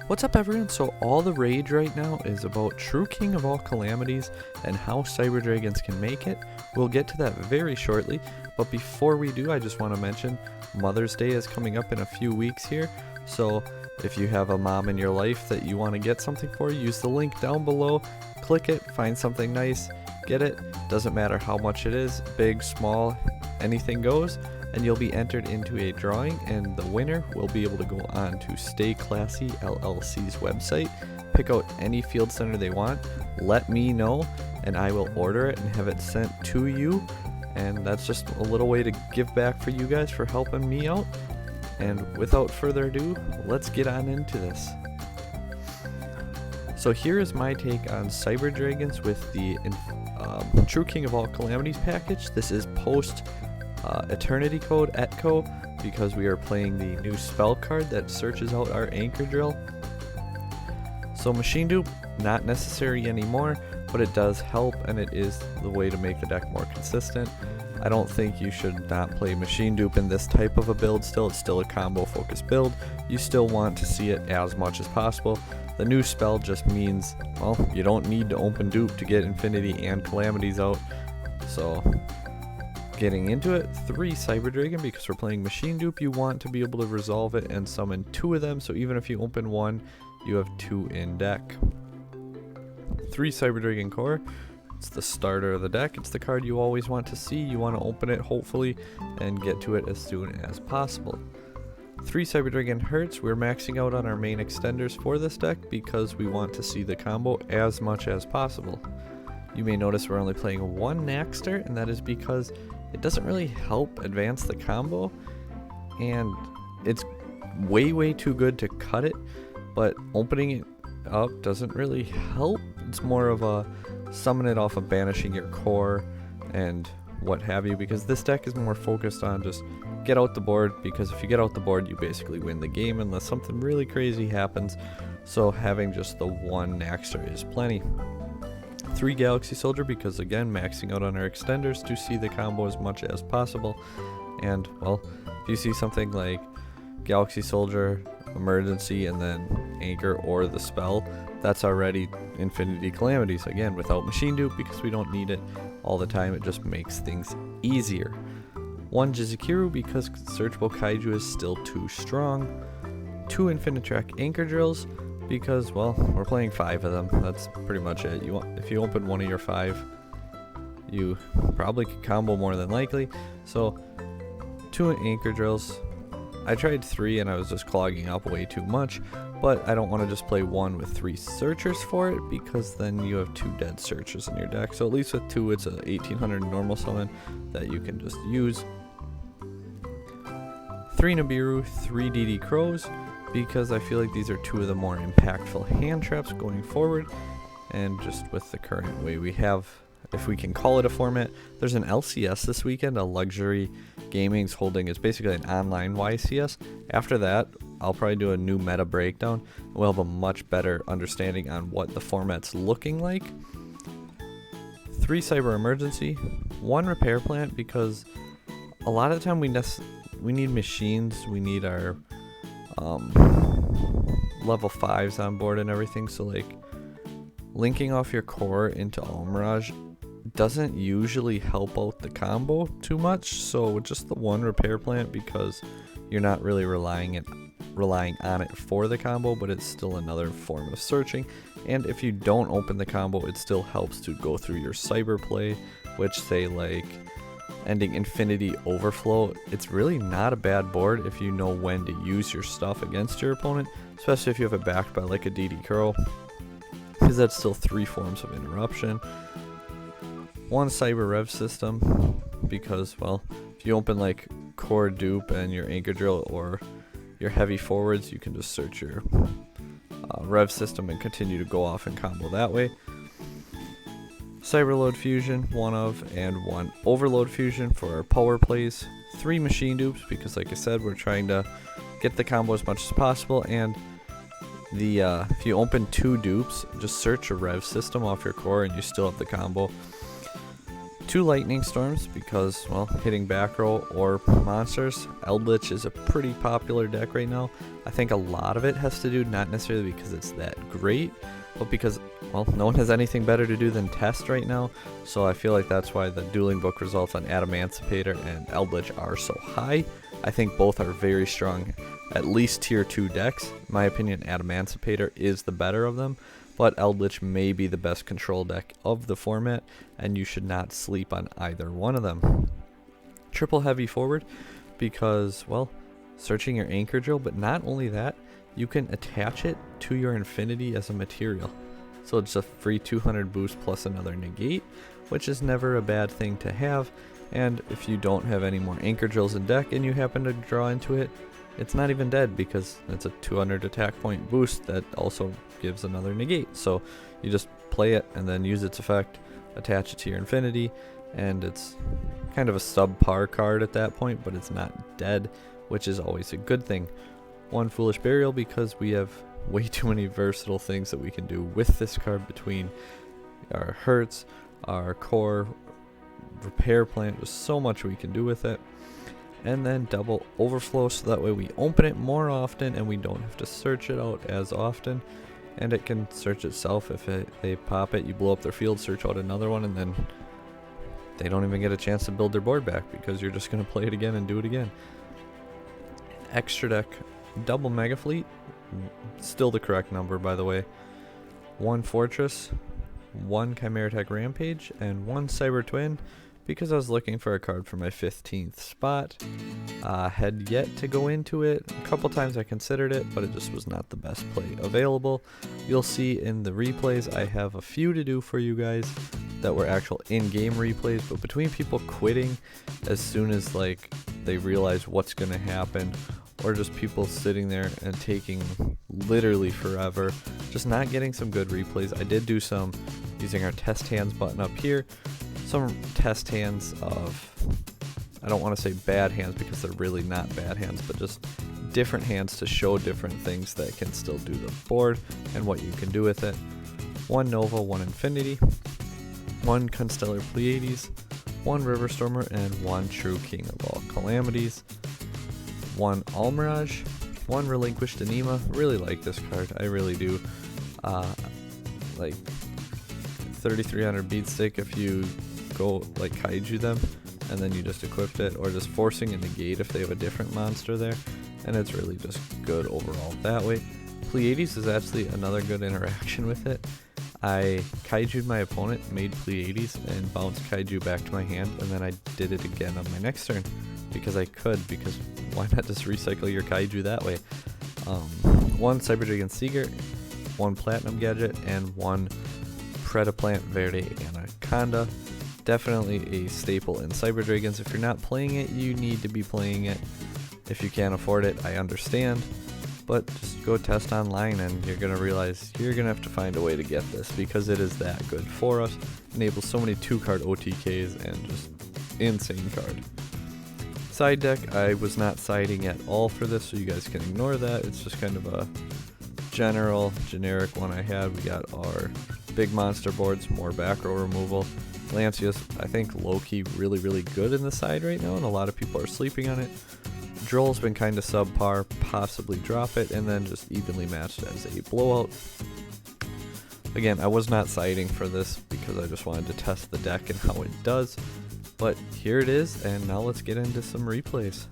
What's up, everyone? So all the rage right now is about True King of all calamities and how cyber dragons can make it. We'll get to that very shortly, but before we do, I just want to mention Mother's Day is coming up in a few weeks here. So if you have a mom in your life that you want to get something for, use the link down below, click it, find something nice, get it. Doesn't matter how much it is, big, small, anything goes. And you'll be entered into a drawing, and the winner will be able to go on to Stay Classy LLC's website, pick out any field center they want, let me know, and I will order it and have it sent to you. And that's just a little way to give back for you guys for helping me out. And without further ado, let's get on into this. So here is my take on cyber dragons with the True King of all calamities package. This is post Eternity Code Etco, because we are playing the new spell card that searches out our anchor drill. So machine dupe, not necessary anymore, but it does help, and it is the way to make the deck more consistent. I don't think you should not play machine dupe in this type of a build still. It's still a combo focused build. You still want to see it as much as possible. The new spell just means, well, you don't need to open dupe to get Infinity and Calamities out. So getting into it, 3 Cyber Dragon, because we're playing machine dupe, you want to be able to resolve it and summon 2 of them, so even if you open 1, you have 2 in deck. 3 Cyber Dragon Core, it's the starter of the deck, it's the card you always want to see, you want to open it hopefully and get to it as soon as possible. 3 Cyber Dragon Hurts, we're maxing out on our main extenders for this deck because we want to see the combo as much as possible. You may notice we're only playing 1 Naxter, and that is because it doesn't really help advance the combo, and it's way too good to cut it, but opening it up doesn't really help. It's more of a summon it off of banishing your core and what have you, because this deck is more focused on just get out the board, because if you get out the board you basically win the game unless something really crazy happens. So having just the 1 Naxter is plenty. 3 Galaxy Soldier, because again, maxing out on our extenders to see the combo as much as possible. And well, if you see something like Galaxy Soldier, Emergency, and then Anchor or the spell, that's already Infinity Calamities, again without machine dupe, because we don't need it all the time. It just makes things easier. 1 Jizukiru, because Searchable Kaiju is still too strong. 2 Infinitrack Anchor Drills, because, well, we're playing 5 of them. That's pretty much it. If you open 1 of your 5, you probably could combo more than likely. So 2 anchor drills. I tried 3 and I was just clogging up way too much, but I don't want to just play 1 with 3 searchers for it, because then you have 2 dead searchers in your deck. So at least with 2, it's a 1800 normal summon that you can just use. 3 Nibiru, 3 DD Crows, because I feel like these are 2 of the more impactful hand traps going forward, and just with the current way we have, if we can call it a format. There's an LCS this weekend, a Luxury Gaming's holding. It's basically an online YCS. After that, I'll probably do a new meta breakdown. We'll have a much better understanding on what the format's looking like. 3 Cyber Emergency, 1 Repair Plant, because a lot of the time we need machines, we need our level 5s on board and everything, so like linking off your core into Almirage doesn't usually help out the combo too much. So just the 1 Repair Plant, because you're not really relying on it for the combo, but it's still another form of searching. And if you don't open the combo, it still helps to go through your cyber play, which say like ending Infinity Overflow. It's really not a bad board if you know when to use your stuff against your opponent, especially if you have it backed by like a DD Crow, because that's still 3 forms of interruption. 1 Cyber Rev System, because, well, if you open like Core Dupe and your Anchor Drill or your heavy forwards, you can just search your Rev System and continue to go off and combo that way. Cyberload Fusion, 1 of, and 1 Overload Fusion for our power plays. 3 Machine Dupes, because like I said, we're trying to get the combo as much as possible. And the if you open 2 dupes, just search a Rev System off your core and you still have the combo. 2 lightning storms because, well, hitting back row or monsters. Eldritch is a pretty popular deck right now. I think a lot of it has to do not necessarily because it's that great, but because, well, no one has anything better to do than test right now. So I feel like that's why the dueling book results on Adamantipator and Eldritch are so high. I think both are very strong, at least tier 2 decks. In my opinion, Adamantipator is the better of them, but Eldritch may be the best control deck of the format, and you should not sleep on either one of them. Triple heavy forward because, well, searching your anchor drill, but not only that, you can attach it to your infinity as a material. So it's a free 200 boost plus another negate, which is never a bad thing to have. And if you don't have any more anchor drills in deck and you happen to draw into it, it's not even dead because it's a 200 attack point boost that also gives another negate. So you just play it and then use its effect, attach it to your infinity, and it's kind of a subpar card at that point, but it's not dead, which is always a good thing. 1 Foolish Burial because we have way too many versatile things that we can do with this card between our Hurts, our Core, Repair Plant. There's so much we can do with it. And then double Overflow, so that way we open it more often and we don't have to search it out as often, and it can search itself. If they pop it, you blow up their field, search out another one, and then they don't even get a chance to build their board back because you're just going to play it again and do it again. Extra deck, double Mega Fleet, still the correct number by the way, 1 Fortress, 1 Chimera Tech Rampage, and 1 Cyber Twin because I was looking for a card for my 15th spot. Had yet to go into it. A couple times I considered it, but it just was not the best play available. You'll see in the replays I have a few to do for you guys that were actual in-game replays, but between people quitting as soon as like they realize what's going to happen, or just people sitting there and taking literally forever, just not getting some good replays. I did do some using our test hands button up here, some test hands of, I don't want to say bad hands because they're really not bad hands, but just different hands to show different things that can still do the board and what you can do with it. 1 Nova, 1 Infinity, 1 Constellar Pleiades, 1 River Stormer, and 1 True King of all Calamities. 1 Almirage, 1 Relinquished Anima. Really like this card, I really do. Like 3300 Beatstick if you go like Kaiju them and then you just equipped it, or just forcing a negate if they have a different monster there, and it's really just good overall that way. Pleiades is actually another good interaction with it. I Kaiju'd my opponent, made Pleiades, and bounced Kaiju back to my hand, and then I did it again on my next turn because I could, because why not just recycle your Kaiju that way? 1 Cyber Dragon Seeger, 1 Platinum Gadget, and 1 Predaplant Verde Anaconda. Definitely a staple in Cyber Dragons. If you're not playing it, you need to be playing it. If you can't afford it, I understand, but just go test online and you're going to realize you're going to have to find a way to get this because it is that good for us. Enables so many 2-card OTKs and just insane card. Side deck, I was not siding at all for this, so you guys can ignore that. It's just kind of a generic one I had. We got our big monster boards, more back row removal. Lancius, I think low-key really good in the side right now, and a lot of people are sleeping on it. Droll's been kind of subpar, possibly drop it, and then just evenly matched as a blowout. Again, I was not siding for this because I just wanted to test the deck and how it does, but here it is, and now let's get into some replays.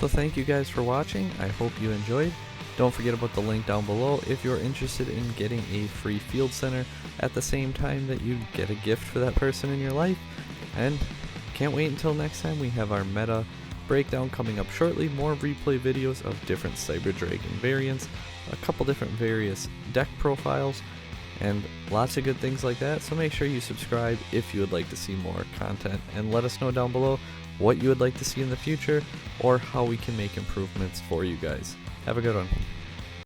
So thank you guys for watching. I hope you enjoyed. Don't forget about the link down below if you're interested in getting a free field center at the same time that you get a gift for that person in your life. And can't wait until next time. We have our meta breakdown coming up shortly, more replay videos of different Cyber Dragon variants, a couple different various deck profiles, and lots of good things like that. So make sure you subscribe if you would like to see more content, and let us know down below what you would like to see in the future or how we can make improvements for you guys. Have a good one.